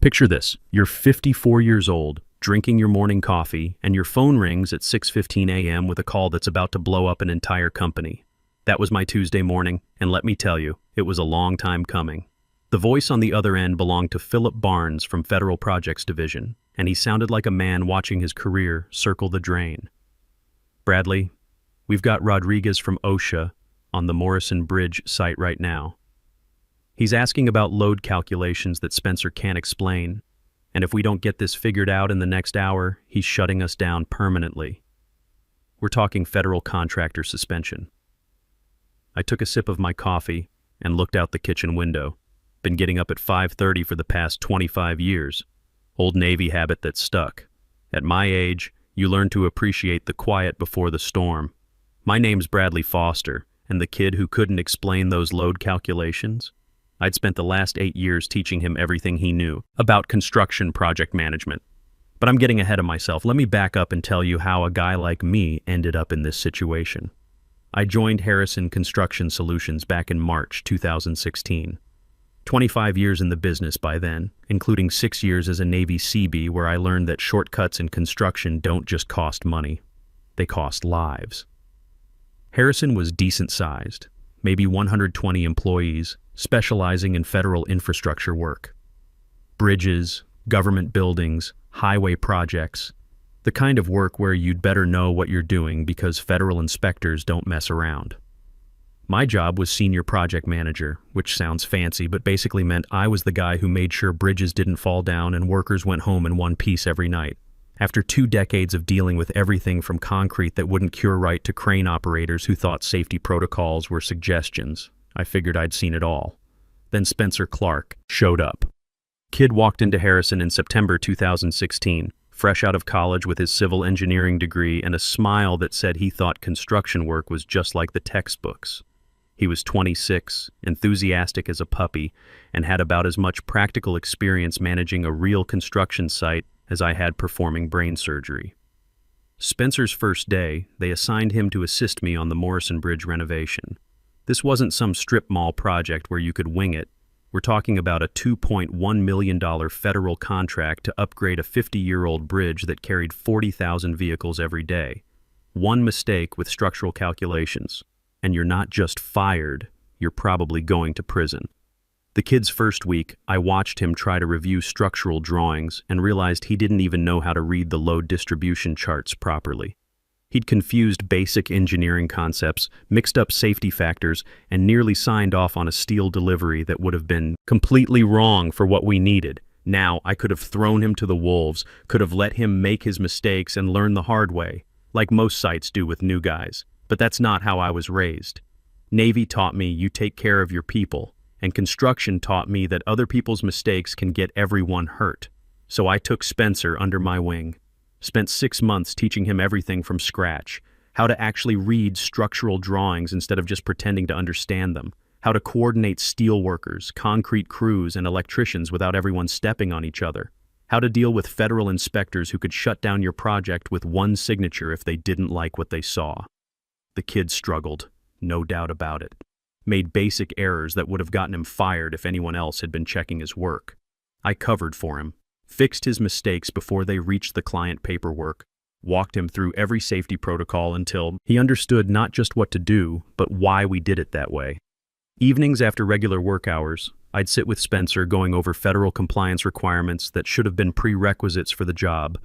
Picture this, you're 54 years old, drinking your morning coffee, and your phone rings at 6:15 a.m. with a call that's about to blow up an entire company. That was my Tuesday morning, and let me tell you, it was a long time coming. The voice on the other end belonged to Philip Barnes from Federal Projects Division, and he sounded like a man watching his career circle the drain. Bradley, we've got Rodriguez from OSHA on the Morrison Bridge site right now. He's asking about load calculations that Spencer can't explain, and if we don't get this figured out in the next hour, he's shutting us down permanently. We're talking federal contractor suspension. I took a sip of my coffee and looked out the kitchen window. Been getting up at 5:30 for the past 25 years. Old Navy habit that stuck. At my age, you learn to appreciate the quiet before the storm. My name's Bradley Foster, and the kid who couldn't explain those load calculations? I'd spent the last 8 years teaching him everything he knew about construction project management. But I'm getting ahead of myself. Let me back up and tell you how a guy like me ended up in this situation. I joined Harrison Construction Solutions back in March 2016. 25 years in the business by then, including 6 years as a Navy Seabee where I learned that shortcuts in construction don't just cost money, they cost lives. Harrison was decent-sized, maybe 120 employees, specializing in federal infrastructure work. Bridges, government buildings, highway projects, the kind of work where you'd better know what you're doing because federal inspectors don't mess around. My job was senior project manager, which sounds fancy but basically meant I was the guy who made sure bridges didn't fall down and workers went home in one piece every night. After 2 decades of dealing with everything from concrete that wouldn't cure right to crane operators who thought safety protocols were suggestions, I figured I'd seen it all. Then Spencer Clark showed up. Kid walked into Harrison in September 2016, fresh out of college with his civil engineering degree and a smile that said he thought construction work was just like the textbooks. He was 26, enthusiastic as a puppy, and had about as much practical experience managing a real construction site as I had performing brain surgery. Spencer's first day, they assigned him to assist me on the Morrison Bridge renovation. This wasn't some strip mall project where you could wing it. We're talking about a $2.1 million federal contract to upgrade a 50-year-old bridge that carried 40,000 vehicles every day. One mistake with structural calculations, and you're not just fired, you're probably going to prison. The kid's first week, I watched him try to review structural drawings and realized he didn't even know how to read the load distribution charts properly. He'd confused basic engineering concepts, mixed up safety factors, and nearly signed off on a steel delivery that would have been completely wrong for what we needed. Now, I could have thrown him to the wolves, could have let him make his mistakes and learn the hard way, like most sites do with new guys. But that's not how I was raised. Navy taught me you take care of your people, and construction taught me that other people's mistakes can get everyone hurt. So I took Spencer under my wing. Spent 6 months teaching him everything from scratch, how to actually read structural drawings instead of just pretending to understand them, how to coordinate steel workers, concrete crews, and electricians without everyone stepping on each other, how to deal with federal inspectors who could shut down your project with one signature if they didn't like what they saw. The kid struggled, no doubt about it. Made basic errors that would have gotten him fired if anyone else had been checking his work. I covered for him. Fixed his mistakes before they reached the client paperwork, walked him through every safety protocol until he understood not just what to do, but why we did it that way. Evenings after regular work hours, I'd sit with Spencer going over federal compliance requirements that should have been prerequisites for the job,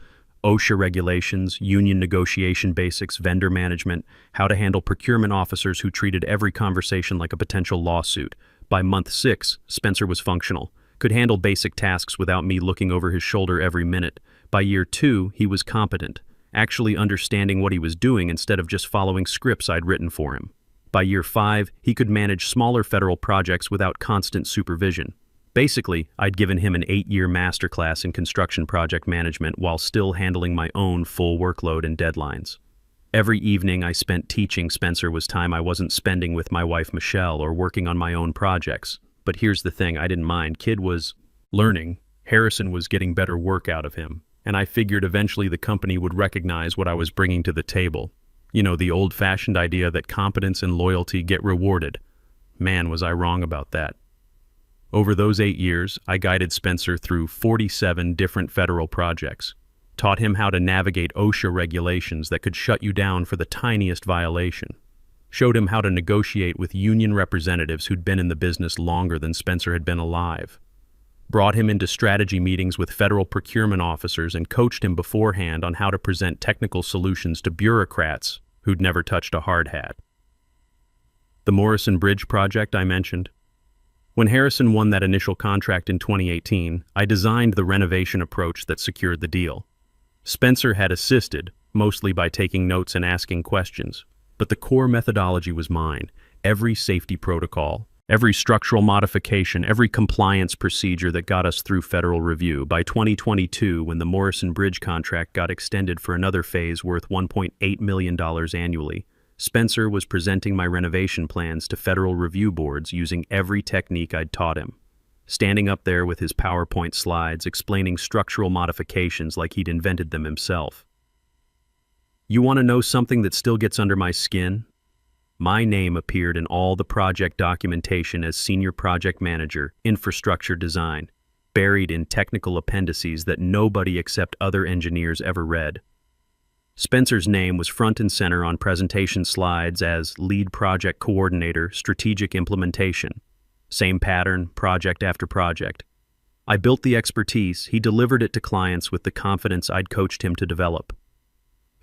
OSHA regulations, union negotiation basics, vendor management, how to handle procurement officers who treated every conversation like a potential lawsuit. By month 6, Spencer was functional. Could handle basic tasks without me looking over his shoulder every minute. By year 2, he was competent, actually understanding what he was doing instead of just following scripts I'd written for him. By year 5, he could manage smaller federal projects without constant supervision. Basically, I'd given him an 8-year masterclass in construction project management while still handling my own full workload and deadlines. Every evening I spent teaching Spencer was time I wasn't spending with my wife Michelle or working on my own projects. But here's the thing, I didn't mind. Kid was learning. Harrison was getting better work out of him. And I figured eventually the company would recognize what I was bringing to the table. You know, the old-fashioned idea that competence and loyalty get rewarded. Man, was I wrong about that. Over those 8 years, I guided Spencer through 47 different federal projects, taught him how to navigate OSHA regulations that could shut you down for the tiniest violation, showed him how to negotiate with union representatives who'd been in the business longer than Spencer had been alive, brought him into strategy meetings with federal procurement officers and coached him beforehand on how to present technical solutions to bureaucrats who'd never touched a hard hat. The Morrison Bridge project I mentioned. When Harrison won that initial contract in 2018, I designed the renovation approach that secured the deal. Spencer had assisted, mostly by taking notes and asking questions, but the core methodology was mine. Every safety protocol, every structural modification, every compliance procedure that got us through federal review. By 2022, when the Morrison Bridge contract got extended for another phase worth $1.8 million annually, Spencer was presenting my renovation plans to federal review boards using every technique I'd taught him, standing up there with his PowerPoint slides explaining structural modifications like he'd invented them himself. You want to know something that still gets under my skin? My name appeared in all the project documentation as Senior Project Manager, Infrastructure Design, buried in technical appendices that nobody except other engineers ever read. Spencer's name was front and center on presentation slides as Lead Project Coordinator, Strategic Implementation. Same pattern, project after project. I built the expertise, he delivered it to clients with the confidence I'd coached him to develop.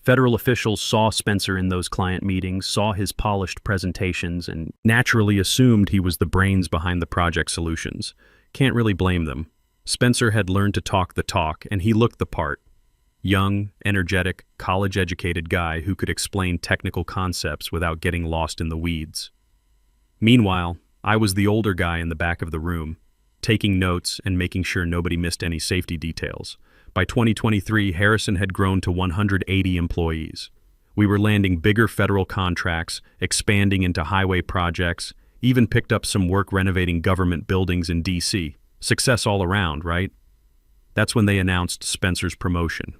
Federal officials saw Spencer in those client meetings, saw his polished presentations, and naturally assumed he was the brains behind the project solutions. Can't really blame them. Spencer had learned to talk the talk, and he looked the part. Young, energetic, college-educated guy who could explain technical concepts without getting lost in the weeds. Meanwhile, I was the older guy in the back of the room, taking notes and making sure nobody missed any safety details. By 2023, Harrison had grown to 180 employees. We were landing bigger federal contracts, expanding into highway projects, even picked up some work renovating government buildings in D.C. Success all around, right? That's when they announced Spencer's promotion.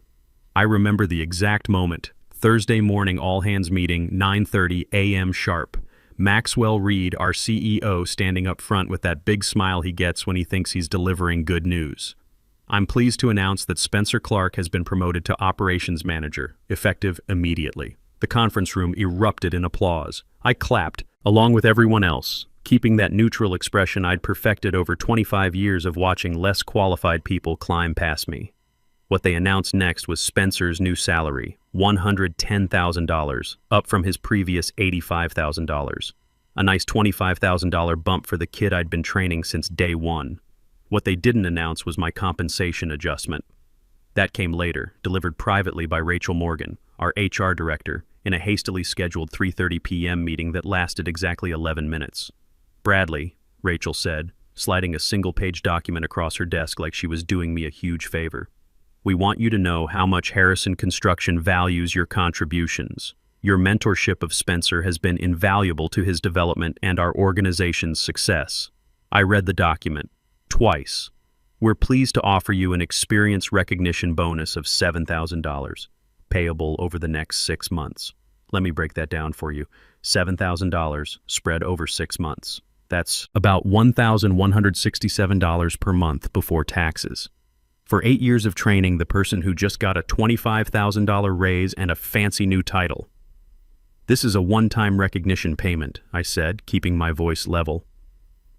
I remember the exact moment. Thursday morning all-hands meeting, 9:30 a.m. sharp. Maxwell Reed, our CEO, standing up front with that big smile he gets when he thinks he's delivering good news. I'm pleased to announce that Spencer Clark has been promoted to Operations Manager, effective immediately. The conference room erupted in applause. I clapped, along with everyone else, keeping that neutral expression I'd perfected over 25 years of watching less qualified people climb past me. What they announced next was Spencer's new salary, $110,000, up from his previous $85,000. A nice $25,000 bump for the kid I'd been training since day one. What they didn't announce was my compensation adjustment. That came later, delivered privately by Rachel Morgan, our HR director, in a hastily scheduled 3:30 p.m. meeting that lasted exactly 11 minutes. Bradley, Rachel said, sliding a single-page document across her desk like she was doing me a huge favor. We want you to know how much Harrison Construction values your contributions. Your mentorship of Spencer has been invaluable to his development and our organization's success. I read the document twice. We're pleased to offer you an experience recognition bonus of $7,000, payable over the next 6 months. Let me break that down for you. $7,000 spread over 6 months. That's about $1,167 per month before taxes. For 8 years of training, the person who just got a $25,000 raise and a fancy new title. This is a one-time recognition payment, I said, keeping my voice level.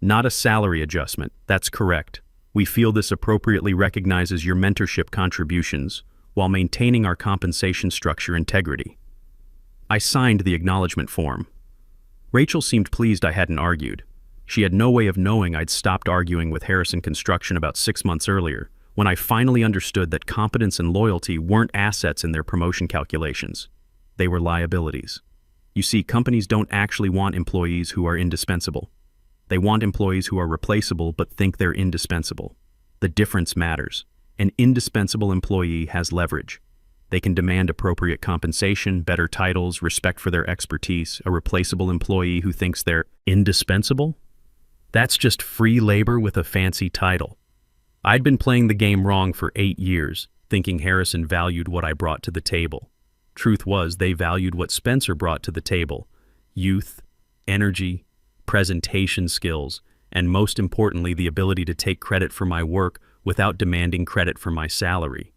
Not a salary adjustment, that's correct. We feel this appropriately recognizes your mentorship contributions while maintaining our compensation structure integrity. I signed the acknowledgement form. Rachel seemed pleased I hadn't argued. She had no way of knowing I'd stopped arguing with Harrison Construction about 6 months earlier, when I finally understood that competence and loyalty weren't assets in their promotion calculations. They were liabilities. You see, companies don't actually want employees who are indispensable. They want employees who are replaceable but think they're indispensable. The difference matters. An indispensable employee has leverage. They can demand appropriate compensation, better titles, respect for their expertise. A replaceable employee who thinks they're indispensable? That's just free labor with a fancy title. I'd been playing the game wrong for 8 years, thinking Harrison valued what I brought to the table. Truth was, they valued what Spencer brought to the table: youth, energy, presentation skills, and most importantly, the ability to take credit for my work without demanding credit for my salary.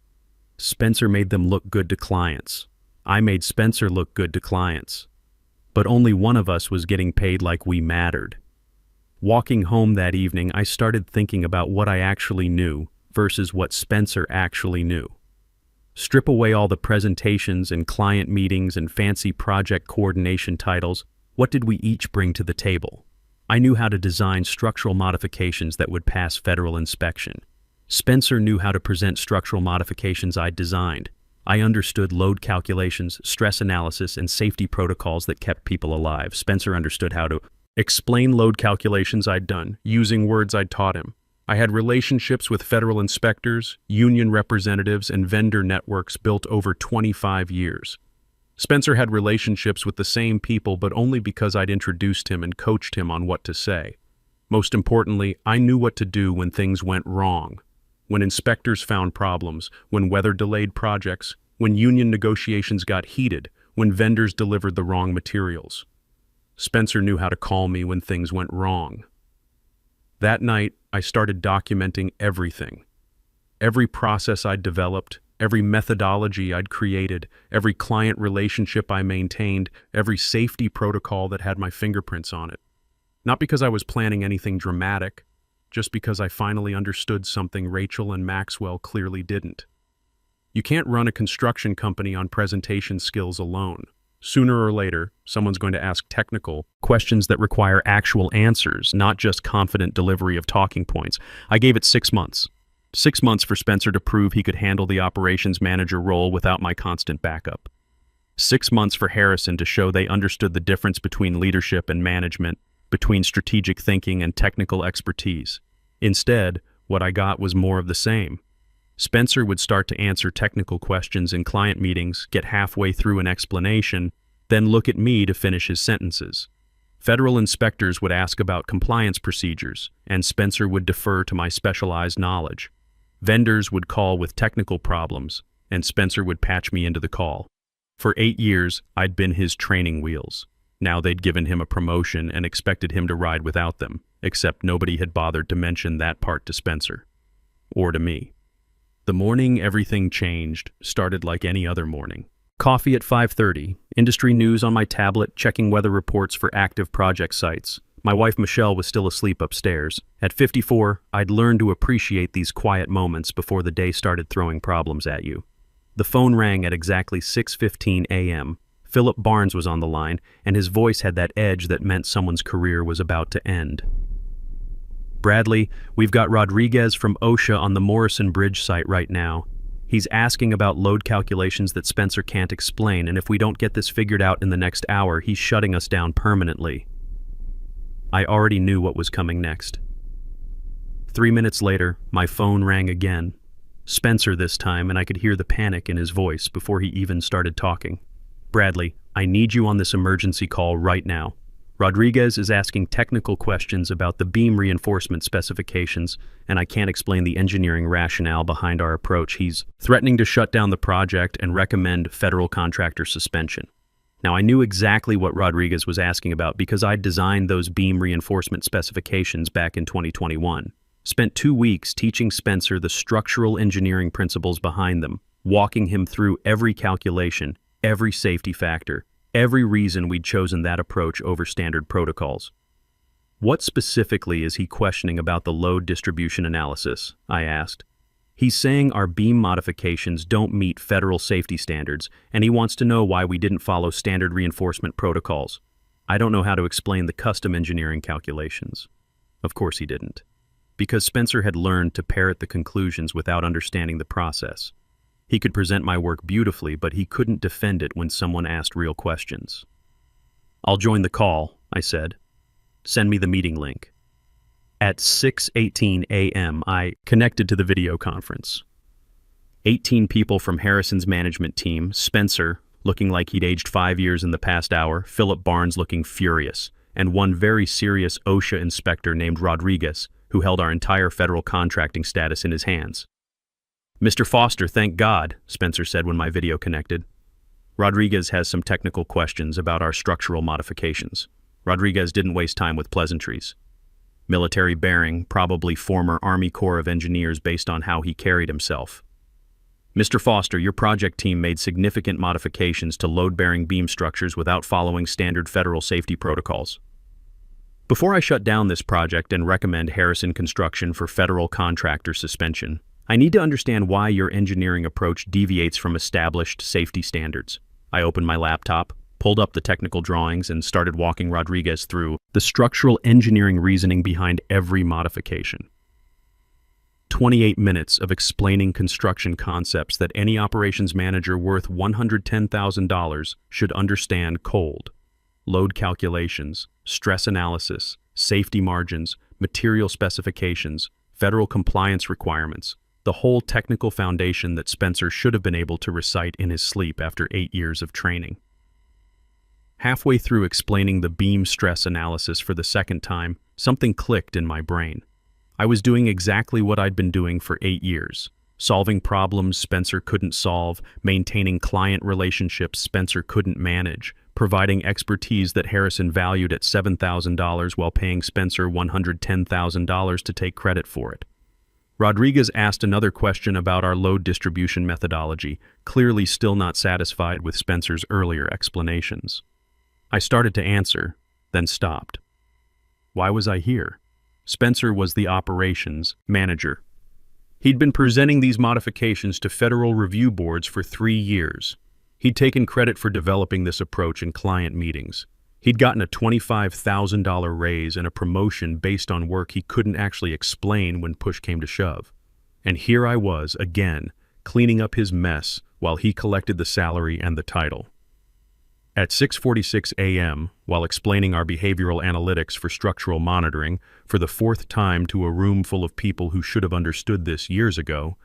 Spencer made them look good to clients. I made Spencer look good to clients. But only one of us was getting paid like we mattered. Walking home that evening, I started thinking about what I actually knew versus what Spencer actually knew. Strip away all the presentations and client meetings and fancy project coordination titles. What did we each bring to the table? I knew how to design structural modifications that would pass federal inspection. Spencer knew how to present structural modifications I'd designed. I understood load calculations, stress analysis, and safety protocols that kept people alive. Spencer understood how to explain load calculations I'd done, using words I'd taught him. I had relationships with federal inspectors, union representatives, and vendor networks built over 25 years. Spencer had relationships with the same people, but only because I'd introduced him and coached him on what to say. Most importantly, I knew what to do when things went wrong. When inspectors found problems, when weather delayed projects, when union negotiations got heated, when vendors delivered the wrong materials. Spencer knew how to call me when things went wrong. That night, I started documenting everything. Every process I'd developed, every methodology I'd created, every client relationship I maintained, every safety protocol that had my fingerprints on it. Not because I was planning anything dramatic, just because I finally understood something Rachel and Maxwell clearly didn't. You can't run a construction company on presentation skills alone. Sooner or later, someone's going to ask technical questions that require actual answers, not just confident delivery of talking points. I gave it 6 months. 6 months for Spencer to prove he could handle the operations manager role without my constant backup. 6 months for Harrison to show they understood the difference between leadership and management, between strategic thinking and technical expertise. Instead, what I got was more of the same. Spencer would start to answer technical questions in client meetings, get halfway through an explanation, then look at me to finish his sentences. Federal inspectors would ask about compliance procedures, and Spencer would defer to my specialized knowledge. Vendors would call with technical problems, and Spencer would patch me into the call. For 8 years, I'd been his training wheels. Now they'd given him a promotion and expected him to ride without them, except nobody had bothered to mention that part to Spencer. Or to me. The morning everything changed started like any other morning. Coffee at 5:30, industry news on my tablet, checking weather reports for active project sites. My wife Michelle was still asleep upstairs. At 54, I'd learned to appreciate these quiet moments before the day started throwing problems at you. The phone rang at exactly 6:15 a.m. Philip Barnes was on the line, and his voice had that edge that meant someone's career was about to end. Bradley, we've got Rodriguez from OSHA on the Morrison Bridge site right now. He's asking about load calculations that Spencer can't explain, and if we don't get this figured out in the next hour, he's shutting us down permanently. I already knew what was coming next. 3 minutes later, my phone rang again. Spencer this time, and I could hear the panic in his voice before he even started talking. Bradley, I need you on this emergency call right now. Rodriguez is asking technical questions about the beam reinforcement specifications, and I can't explain the engineering rationale behind our approach. He's threatening to shut down the project and recommend federal contractor suspension. Now, I knew exactly what Rodriguez was asking about because I'd designed those beam reinforcement specifications back in 2021. Spent 2 weeks teaching Spencer the structural engineering principles behind them, walking him through every calculation, every safety factor, every reason we'd chosen that approach over standard protocols. What specifically is he questioning about the load distribution analysis? I asked. He's saying our beam modifications don't meet federal safety standards, and he wants to know why we didn't follow standard reinforcement protocols. I don't know how to explain the custom engineering calculations. Of course he didn't. Because Spencer had learned to parrot the conclusions without understanding the process. He could present my work beautifully, but he couldn't defend it when someone asked real questions. I'll join the call, I said. Send me the meeting link. At 6:18 a.m., I connected to the video conference. 18 people from Harrison's management team, Spencer, looking like he'd aged 5 years in the past hour, Philip Barnes looking furious, and one very serious OSHA inspector named Rodriguez, who held our entire federal contracting status in his hands. Mr. Foster, thank God, Spencer said when my video connected. Rodriguez has some technical questions about our structural modifications. Rodriguez didn't waste time with pleasantries. Military bearing, probably former Army Corps of Engineers based on how he carried himself. Mr. Foster, your project team made significant modifications to load-bearing beam structures without following standard federal safety protocols. Before I shut down this project and recommend Harrison Construction for federal contractor suspension, I need to understand why your engineering approach deviates from established safety standards. I opened my laptop, pulled up the technical drawings, and started walking Rodriguez through the structural engineering reasoning behind every modification. 28 minutes of explaining construction concepts that any operations manager worth $110,000 should understand cold. Load calculations, stress analysis, safety margins, material specifications, federal compliance requirements, the whole technical foundation that Spencer should have been able to recite in his sleep after 8 years of training. Halfway through explaining the beam stress analysis for the second time, something clicked in my brain. I was doing exactly what I'd been doing for 8 years. Solving problems Spencer couldn't solve, maintaining client relationships Spencer couldn't manage, providing expertise that Harrison valued at $7,000 while paying Spencer $110,000 to take credit for it. Rodriguez asked another question about our load distribution methodology, clearly still not satisfied with Spencer's earlier explanations. I started to answer, then stopped. Why was I here? Spencer was the operations manager. He'd been presenting these modifications to federal review boards for 3 years. He'd taken credit for developing this approach in client meetings. He'd gotten a $25,000 raise and a promotion based on work he couldn't actually explain when push came to shove. And here I was, again, cleaning up his mess while he collected the salary and the title. At 6:46 a.m., while explaining our behavioral analytics for structural monitoring for the 4th time to a room full of people who should have understood this years ago,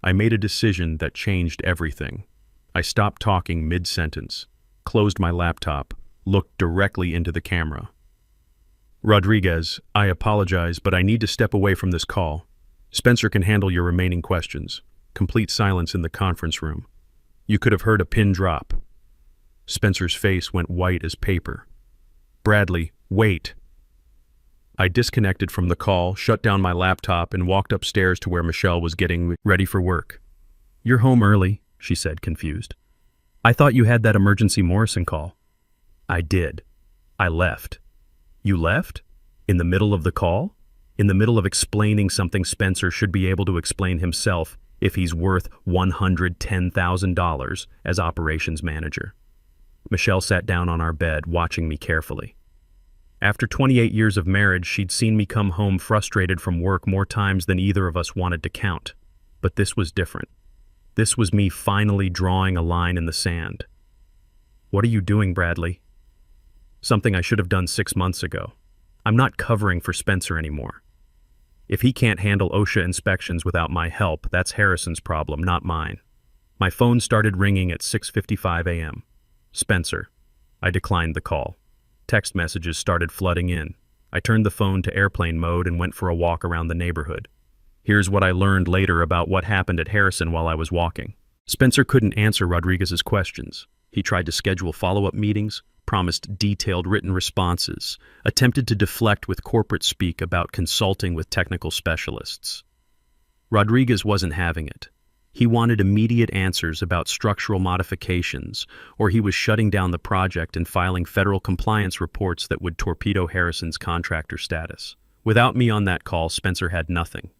I made a decision that changed everything. I stopped talking mid-sentence, closed my laptop, looked directly into the camera. Rodriguez, I apologize, but I need to step away from this call. Spencer can handle your remaining questions. Complete silence in the conference room. You could have heard a pin drop. Spencer's face went white as paper. Bradley, wait. I disconnected from the call, shut down my laptop, and walked upstairs to where Michelle was getting ready for work. You're home early, she said, confused. I thought you had that emergency Morrison call. I did. I left. You left? In the middle of the call? In the middle of explaining something Spencer should be able to explain himself if he's worth $110,000 as operations manager. Michelle sat down on our bed, watching me carefully. After 28 years of marriage, she'd seen me come home frustrated from work more times than either of us wanted to count. But this was different. This was me finally drawing a line in the sand. What are you doing, Bradley? Something I should have done 6 months ago. I'm not covering for Spencer anymore. If he can't handle OSHA inspections without my help, that's Harrison's problem, not mine. My phone started ringing at 6:55 a.m. Spencer. I declined the call. Text messages started flooding in. I turned the phone to airplane mode and went for a walk around the neighborhood. Here's what I learned later about what happened at Harrison while I was walking. Spencer couldn't answer Rodriguez's questions. He tried to schedule follow-up meetings, promised detailed written responses, attempted to deflect with corporate speak about consulting with technical specialists. Rodriguez wasn't having it. He wanted immediate answers about structural modifications, or he was shutting down the project and filing federal compliance reports that would torpedo Harrison's contractor status. Without me on that call, Spencer had nothing.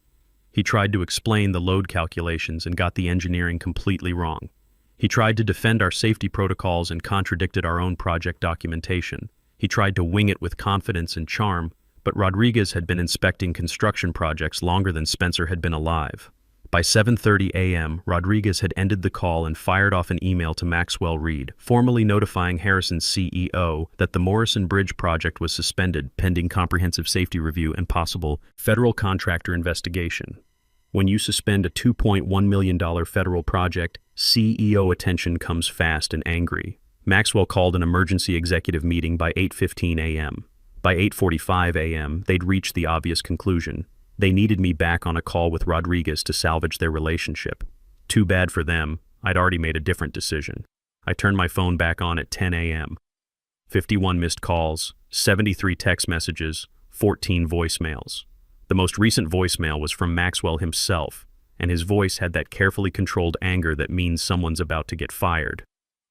He tried to explain the load calculations and got the engineering completely wrong. He tried to defend our safety protocols and contradicted our own project documentation. He tried to wing it with confidence and charm, but Rodriguez had been inspecting construction projects longer than Spencer had been alive. By 7:30 a.m., Rodriguez had ended the call and fired off an email to Maxwell Reed, formally notifying Harrison's CEO that the Morrison Bridge project was suspended pending comprehensive safety review and possible federal contractor investigation. When you suspend a $2.1 million federal project, CEO attention comes fast and angry. Maxwell called an emergency executive meeting by 8:15 a.m. By 8:45 a.m., they'd reached the obvious conclusion. They needed me back on a call with Rodriguez to salvage their relationship. Too bad for them, I'd already made a different decision. I turned my phone back on at 10 a.m. 51 missed calls, 73 text messages, 14 voicemails. The most recent voicemail was from Maxwell himself, and his voice had that carefully controlled anger that means someone's about to get fired.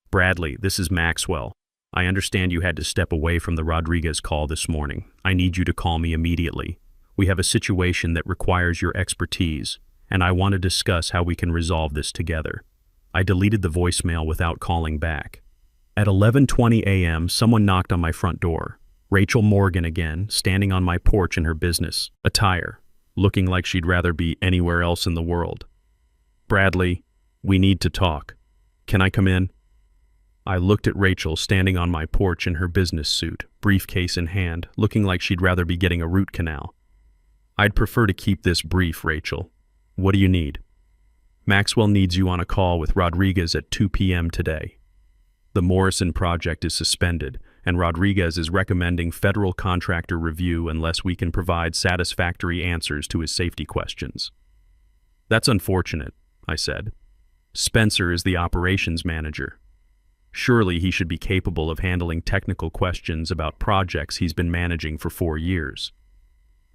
"Bradley, this is Maxwell. I understand you had to step away from the Rodriguez call this morning. I need you to call me immediately. We have a situation that requires your expertise, and I want to discuss how we can resolve this together." I deleted the voicemail without calling back. At 11:20 a.m., someone knocked on my front door. Rachel Morgan again, standing on my porch in her business attire, looking like she'd rather be anywhere else in the world. "Bradley, we need to talk. Can I come in?" I looked at Rachel standing on my porch in her business suit, briefcase in hand, looking like she'd rather be getting a root canal. "I'd prefer to keep this brief, Rachel. What do you need?" "Maxwell needs you on a call with Rodriguez at 2 p.m. today. The Morrison project is suspended, and Rodriguez is recommending federal contractor review unless we can provide satisfactory answers to his safety questions." "That's unfortunate," I said. "Spencer is the operations manager. Surely he should be capable of handling technical questions about projects he's been managing for 4 years."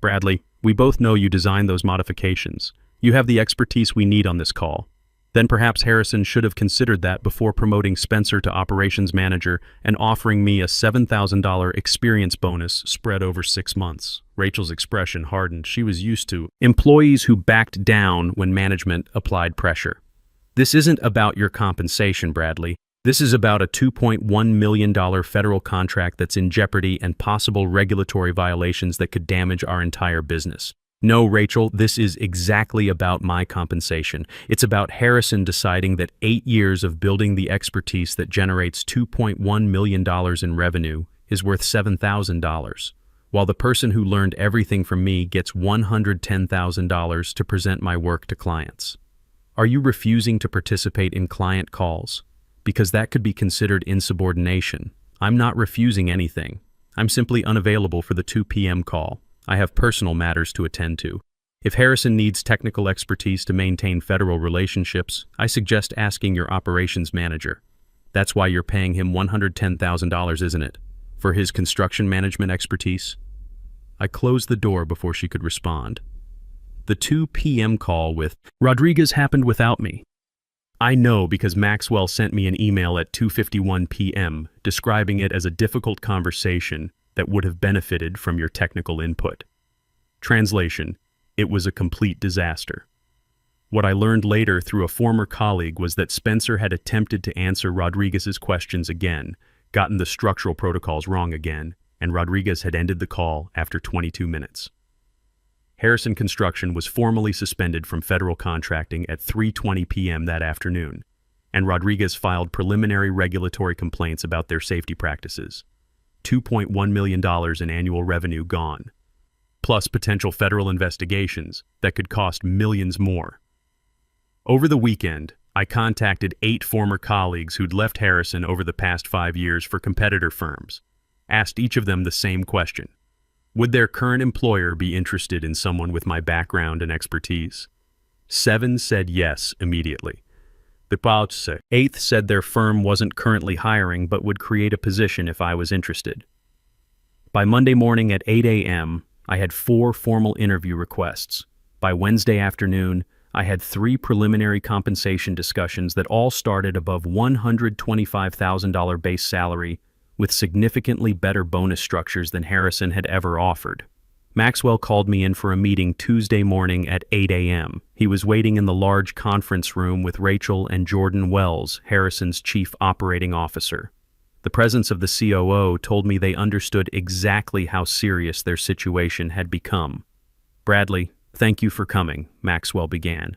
"Bradley, we both know you designed those modifications. You have the expertise we need on this call. Then perhaps Harrison should have considered that before promoting Spencer to operations manager and offering me a $7,000 experience bonus spread over 6 months. Rachel's expression hardened. She was used to employees who backed down when management applied pressure. "This isn't about your compensation, Bradley. This is about a $2.1 million federal contract that's in jeopardy and possible regulatory violations that could damage our entire business. No, Rachel, this is exactly about my compensation. It's about Harrison deciding that 8 years of building the expertise that generates $2.1 million in revenue is worth $7,000, while the person who learned everything from me gets $110,000 to present my work to clients. Are you refusing to participate in client calls? Because that could be considered insubordination. I'm not refusing anything. I'm simply unavailable for the 2 p.m. call. I have personal matters to attend to. If Harrison needs technical expertise to maintain federal relationships, I suggest asking your operations manager. That's why you're paying him $110,000, isn't it? For his construction management expertise?" I closed the door before she could respond. The 2 p.m. call with Rodriguez happened without me. I know because Maxwell sent me an email at 2:51 p.m. describing it as a difficult conversation that would have benefited from your technical input. Translation: it was a complete disaster. What I learned later through a former colleague was that Spencer had attempted to answer Rodriguez's questions again, gotten the structural protocols wrong again, and Rodriguez had ended the call after 22 minutes. Harrison Construction was formally suspended from federal contracting at 3:20 p.m. that afternoon, and Rodriguez filed preliminary regulatory complaints about their safety practices. $2.1 million in annual revenue gone, plus potential federal investigations that could cost millions more. Over the weekend, I contacted 8 former colleagues who'd left Harrison over the past 5 years for competitor firms, asked each of them the same question. Would their current employer be interested in someone with my background and expertise? 7 said yes immediately. The 8th said their firm wasn't currently hiring but would create a position if I was interested. By Monday morning at 8 a.m., I had 4 formal interview requests. By Wednesday afternoon, I had 3 preliminary compensation discussions that all started above $125,000 base salary with significantly better bonus structures than Harrison had ever offered. Maxwell called me in for a meeting Tuesday morning at 8 a.m. He was waiting in the large conference room with Rachel and Jordan Wells, Harrison's chief operating officer. The presence of the COO told me they understood exactly how serious their situation had become. "Bradley, thank you for coming," Maxwell began.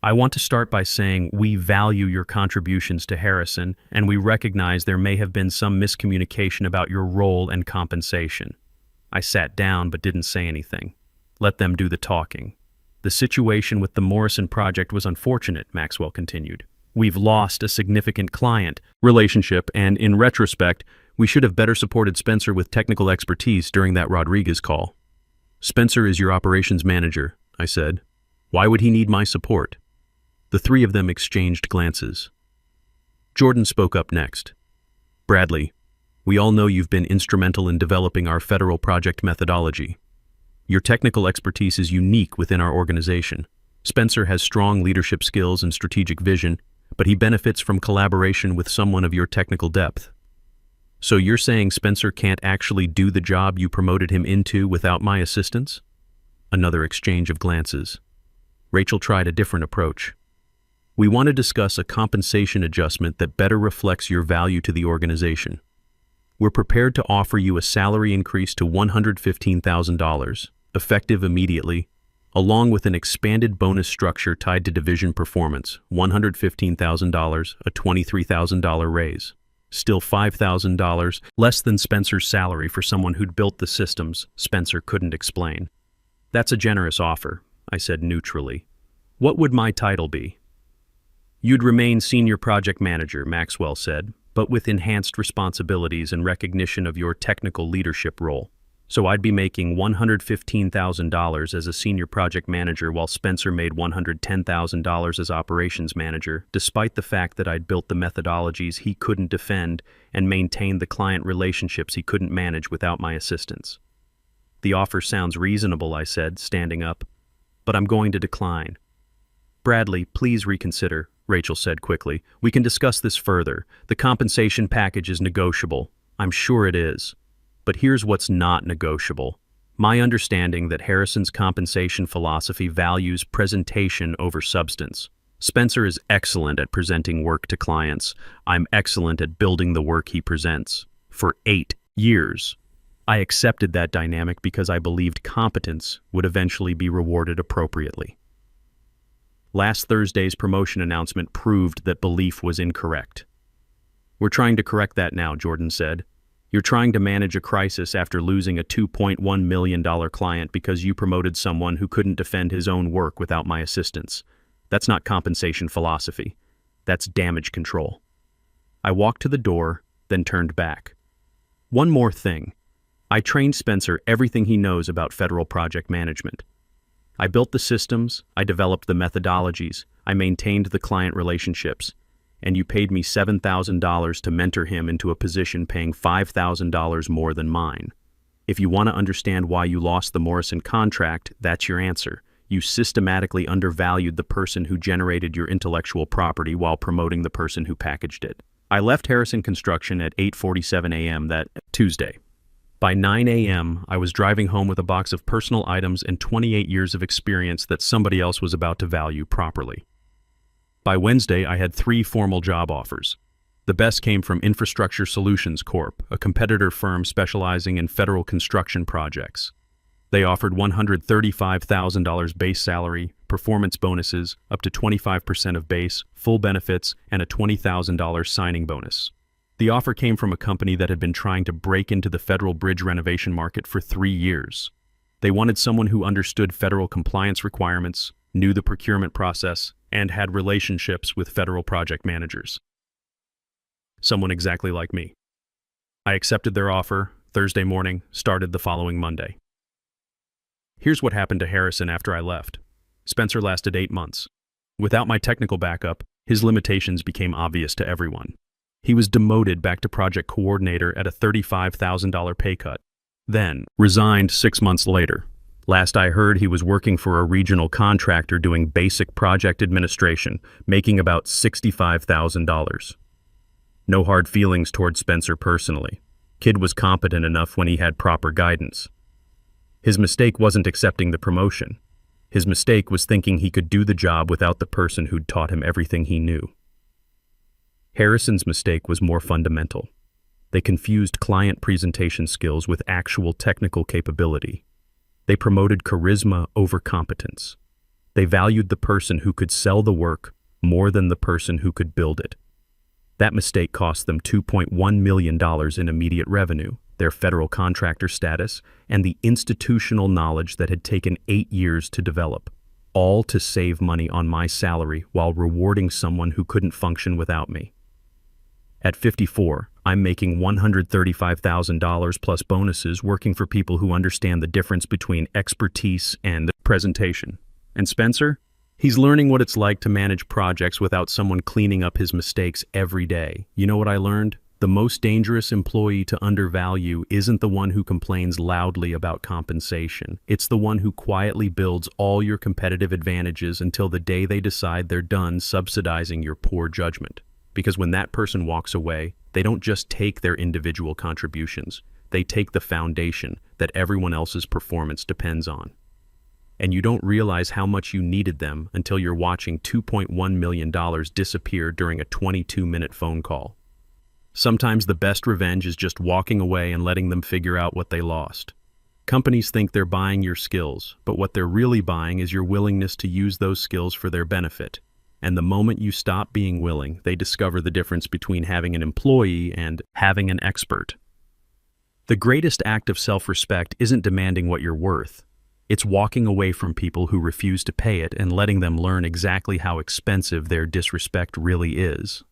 "I want to start by saying we value your contributions to Harrison, and we recognize there may have been some miscommunication about your role and compensation." I sat down but didn't say anything. Let them do the talking. "The situation with the Morrison project was unfortunate," Maxwell continued. "We've lost a significant client relationship, and in retrospect, we should have better supported Spencer with technical expertise during that Rodriguez call." "Spencer is your operations manager," I said. "Why would he need my support?" The 3 of them exchanged glances. Jordan spoke up next. "Bradley, we all know you've been instrumental in developing our federal project methodology. Your technical expertise is unique within our organization. Spencer has strong leadership skills and strategic vision, but he benefits from collaboration with someone of your technical depth. So you're saying Spencer can't actually do the job you promoted him into without my assistance? Another exchange of glances. Rachel tried a different approach. We want to discuss a compensation adjustment that better reflects your value to the organization. We're prepared to offer you a salary increase to $115,000, effective immediately, along with an expanded bonus structure tied to division performance, $115,000, a $23,000 raise. Still $5,000 less than Spencer's salary for someone who'd built the systems Spencer couldn't explain. That's a generous offer, I said neutrally. What would my title be? You'd remain senior project manager, Maxwell said, but with enhanced responsibilities and recognition of your technical leadership role. So I'd be making $115,000 as a senior project manager while Spencer made $110,000 as operations manager, despite the fact that I'd built the methodologies he couldn't defend and maintained the client relationships he couldn't manage without my assistance. The offer sounds reasonable, I said, standing up, but I'm going to decline. Bradley, please reconsider, Rachel said quickly. We can discuss this further. The compensation package is negotiable. I'm sure it is. But here's what's not negotiable. My understanding that Harrison's compensation philosophy values presentation over substance. Spencer is excellent at presenting work to clients. I'm excellent at building the work he presents. For 8 years. I accepted that dynamic because I believed competence would eventually be rewarded appropriately. Last Thursday's promotion announcement proved that belief was incorrect. We're trying to correct that now, Jordan said. You're trying to manage a crisis after losing a $2.1 million client because you promoted someone who couldn't defend his own work without my assistance. That's not compensation philosophy. That's damage control. I walked to the door, then turned back. One more thing. I trained Spencer everything he knows about federal project management. I built the systems, I developed the methodologies, I maintained the client relationships, and you paid me $7,000 to mentor him into a position paying $5,000 more than mine. If you want to understand why you lost the Morrison contract, that's your answer. You systematically undervalued the person who generated your intellectual property while promoting the person who packaged it. I left Harrison Construction at 8:47 a.m. that Tuesday. By 9 a.m., I was driving home with a box of personal items and 28 years of experience that somebody else was about to value properly. By Wednesday, I had 3 formal job offers. The best came from Infrastructure Solutions Corp., a competitor firm specializing in federal construction projects. They offered $135,000 base salary, performance bonuses, up to 25% of base, full benefits, and a $20,000 signing bonus. The offer came from a company that had been trying to break into the federal bridge renovation market for 3 years. They wanted someone who understood federal compliance requirements, knew the procurement process, and had relationships with federal project managers. Someone exactly like me. I accepted their offer Thursday morning, started the following Monday. Here's what happened to Harrison after I left. Spencer lasted 8 months. Without my technical backup, his limitations became obvious to everyone. He was demoted back to project coordinator at a $35,000 pay cut. Then, resigned 6 months later. Last I heard, he was working for a regional contractor doing basic project administration, making about $65,000. No hard feelings toward Spencer personally. Kid was competent enough when he had proper guidance. His mistake wasn't accepting the promotion. His mistake was thinking he could do the job without the person who'd taught him everything he knew. Harrison's mistake was more fundamental. They confused client presentation skills with actual technical capability. They promoted charisma over competence. They valued the person who could sell the work more than the person who could build it. That mistake cost them $2.1 million in immediate revenue, their federal contractor status, and the institutional knowledge that had taken 8 years to develop, all to save money on my salary while rewarding someone who couldn't function without me. At 54, I'm making $135,000 plus bonuses working for people who understand the difference between expertise and presentation. And Spencer? He's learning what it's like to manage projects without someone cleaning up his mistakes every day. You know what I learned? The most dangerous employee to undervalue isn't the one who complains loudly about compensation. It's the one who quietly builds all your competitive advantages until the day they decide they're done subsidizing your poor judgment. Because when that person walks away, they don't just take their individual contributions. They take the foundation that everyone else's performance depends on. And you don't realize how much you needed them until you're watching $2.1 million disappear during a 22-minute phone call. Sometimes the best revenge is just walking away and letting them figure out what they lost. Companies think they're buying your skills, but what they're really buying is your willingness to use those skills for their benefit. And the moment you stop being willing, they discover the difference between having an employee and having an expert. The greatest act of self-respect isn't demanding what you're worth. It's walking away from people who refuse to pay it and letting them learn exactly how expensive their disrespect really is.